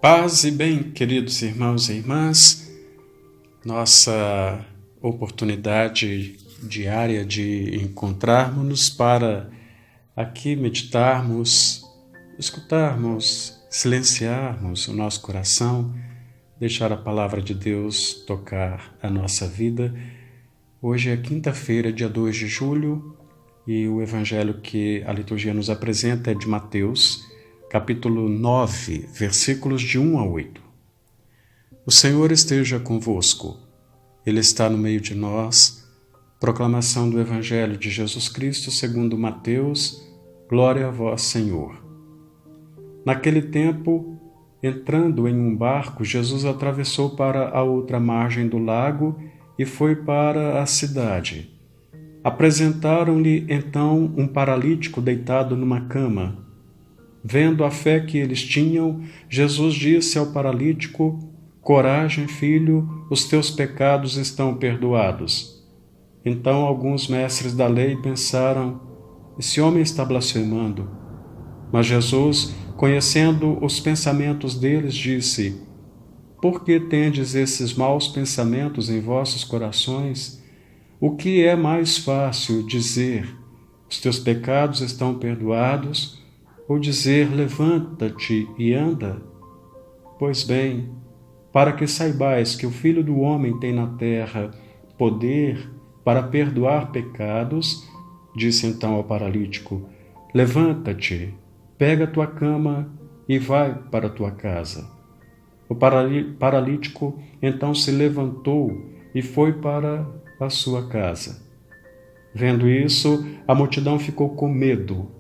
Paz e bem, queridos irmãos e irmãs, nossa oportunidade diária de encontrarmos-nos para aqui meditarmos, escutarmos, silenciarmos o nosso coração, deixar a palavra de Deus tocar a nossa vida. Hoje é quinta-feira, dia 2 de julho, e o evangelho que a liturgia nos apresenta é de Mateus, capítulo 9, versículos de 1 a 8. O Senhor esteja convosco. Ele está no meio de nós. Proclamação do Evangelho de Jesus Cristo segundo Mateus. Glória a vós, Senhor. Naquele tempo, entrando em um barco, Jesus atravessou para a outra margem do lago e foi para a cidade. Apresentaram-lhe então um paralítico deitado numa cama. Vendo a fé que eles tinham, Jesus disse ao paralítico: Coragem, filho, os teus pecados estão perdoados. Então alguns mestres da lei pensaram: esse homem está blasfemando. Mas Jesus, conhecendo os pensamentos deles, disse: Por que tendes esses maus pensamentos em vossos corações? O que é mais fácil dizer: os teus pecados estão perdoados, ou dizer: levanta-te e anda? Pois bem, para que saibais que o Filho do Homem tem na terra poder para perdoar pecados, disse então ao paralítico: levanta-te, pega a tua cama e vai para a tua casa. O paralítico então se levantou e foi para a sua casa. Vendo isso, a multidão ficou com medo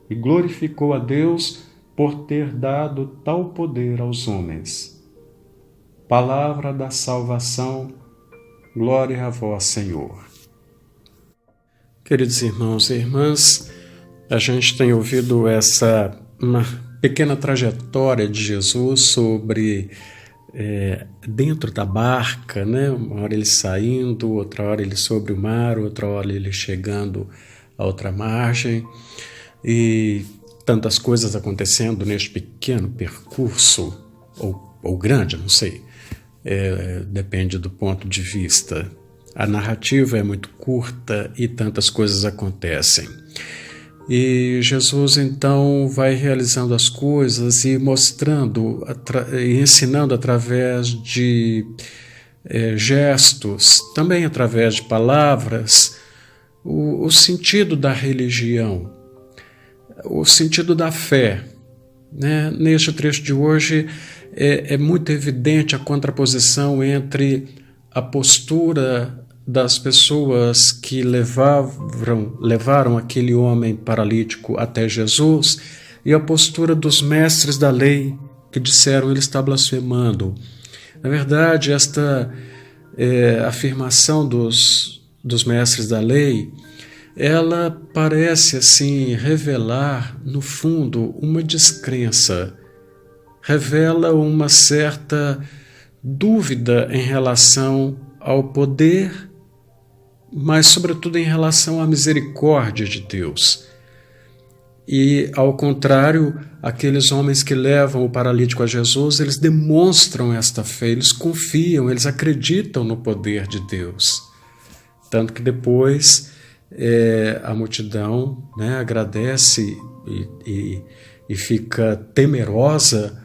e glorificou a Deus por ter dado tal poder aos homens. Palavra da salvação, glória a vós, Senhor. Queridos irmãos e irmãs, a gente tem ouvido uma pequena trajetória de Jesus sobre dentro da barca, né? Uma hora ele saindo, outra hora ele sobre o mar, outra hora ele chegando à outra margem. E tantas coisas acontecendo neste pequeno percurso, ou grande, não sei, depende do ponto de vista. A narrativa é muito curta e tantas coisas acontecem. E Jesus então vai realizando as coisas e mostrando e ensinando através de gestos, também através de palavras, o sentido da religião, o sentido da fé, né? Neste trecho de hoje é muito evidente a contraposição entre a postura das pessoas que levaram aquele homem paralítico até Jesus e a postura dos mestres da lei que disseram: ele está blasfemando. Na verdade, esta afirmação dos mestres da lei, ela parece assim revelar, no fundo, uma descrença, revela uma certa dúvida em relação ao poder, mas sobretudo em relação à misericórdia de Deus. E, ao contrário, aqueles homens que levam o paralítico a Jesus, eles demonstram esta fé, eles confiam, eles acreditam no poder de Deus. Tanto que depois a multidão, né, agradece e fica temerosa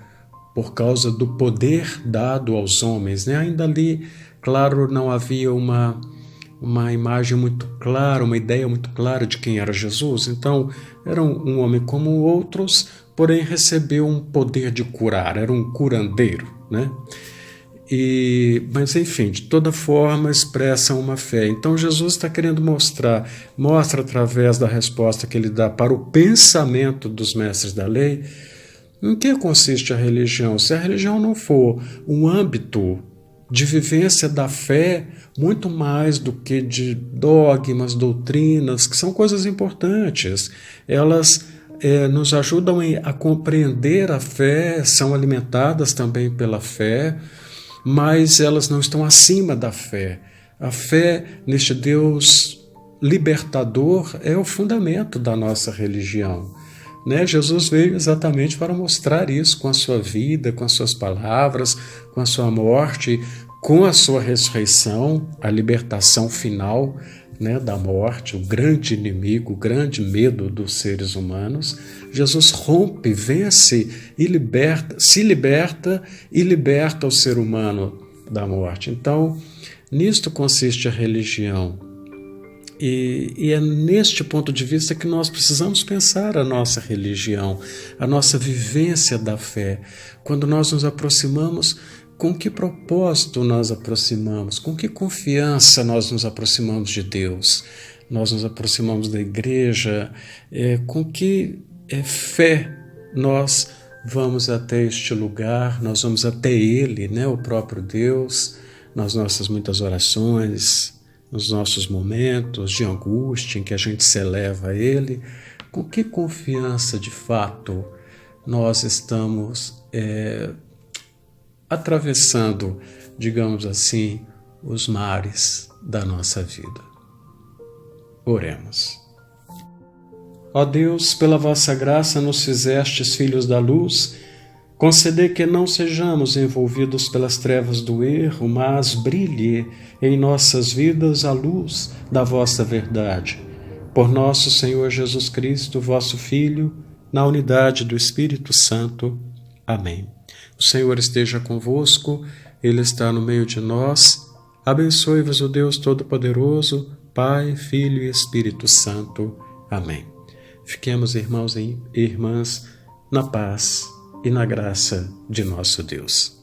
por causa do poder dado aos homens, né? Ainda ali, claro, não havia uma imagem muito clara, uma ideia muito clara de quem era Jesus. Então, era um homem como outros, porém recebeu um poder de curar, era um curandeiro, né? Mas enfim, de toda forma expressam uma fé. Então Jesus está querendo mostra através da resposta que ele dá para o pensamento dos mestres da lei, em que consiste a religião. Se a religião não for um âmbito de vivência da fé, muito mais do que de dogmas, doutrinas, que são coisas importantes, elas nos ajudam a compreender a fé, são alimentadas também pela fé, mas elas não estão acima da fé. A fé neste Deus libertador é o fundamento da nossa religião. né? Jesus veio exatamente para mostrar isso com a sua vida, com as suas palavras, com a sua morte, com a sua ressurreição, a libertação final, né, da morte, o grande inimigo, o grande medo dos seres humanos. Jesus rompe, vence e se liberta e liberta o ser humano da morte. Então, nisto consiste a religião. E é neste ponto de vista que nós precisamos pensar a nossa religião, a nossa vivência da fé. Quando nós nos aproximamos, com que propósito nós aproximamos? Com que confiança nós nos aproximamos de Deus? Nós nos aproximamos da igreja? Com que fé nós vamos até este lugar? Nós vamos até Ele, né, o próprio Deus, nas nossas muitas orações, nos nossos momentos de angústia em que a gente se eleva a Ele. Com que confiança, de fato, nós estamos atravessando, digamos assim, os mares da nossa vida? Oremos. Ó Deus, pela vossa graça nos fizestes filhos da luz, concedei que não sejamos envolvidos pelas trevas do erro, mas brilhe em nossas vidas a luz da vossa verdade. Por nosso Senhor Jesus Cristo, vosso Filho, na unidade do Espírito Santo. Amém. O Senhor esteja convosco, Ele está no meio de nós. Abençoe-vos o Deus Todo-Poderoso, Pai, Filho e Espírito Santo. Amém. Fiquemos, irmãos e irmãs, na paz e na graça de nosso Deus.